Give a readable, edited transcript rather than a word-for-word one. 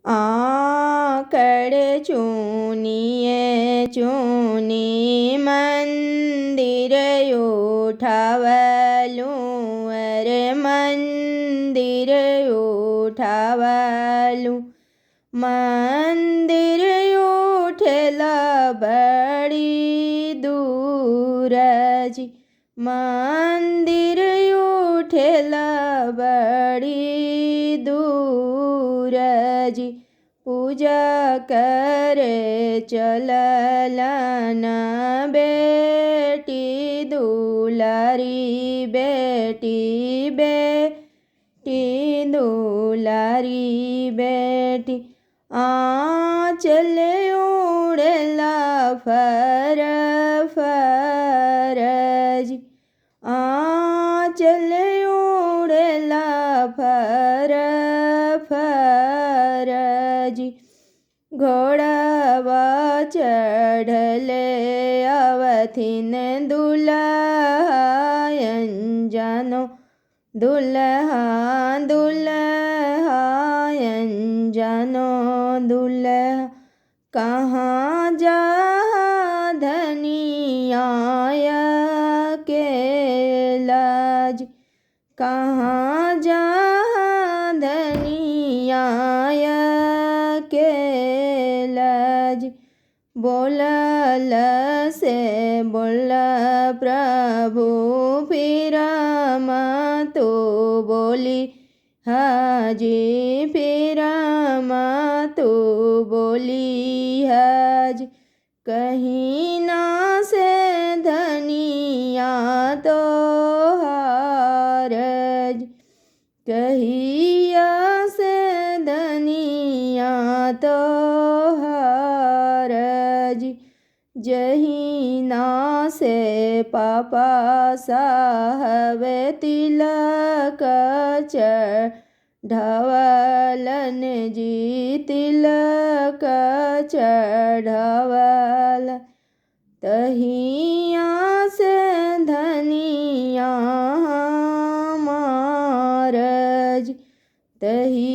આકડે ચૂનીએ ચૂની મંદિર ઉઠાવલું, અરે મંદિર ઉઠાવલું. મંદિર ઉઠેલા બળી દૂરજી, મંદિર ઉઠેલા બળી દૂરજી. પૂજા કરે ચલલાના બેટી દુલારી, બેટી બેટી દુલારી બેટી. આંચલે ઉડેલા ફર ફરજી, આંચલે ઉડેલા ફર ફરજી. ઘોડાવા ચઢલે અવથીને દુલ્હા અંજાનો, દુલ્હા દુલ્હા અંજાનો દુલ્હા. કહાં જા ધનિયા અકેલા, કહાં જા ધનિયા અકેલા. બોલલ સે બોલ પ્રભુ ફિર મત બોલી, હાજી ફિર મત બોલી હાજી. કहीं ના સે ધનિયા તો હારજ, કહિયા સે ધનિયા તો હારજ. જહીં ના સે પાપા સાહવે તિલક ચઢાવલન જી, તિલક ચઢાવલ. તહિયા સે ધનિયા મારજ, તહિ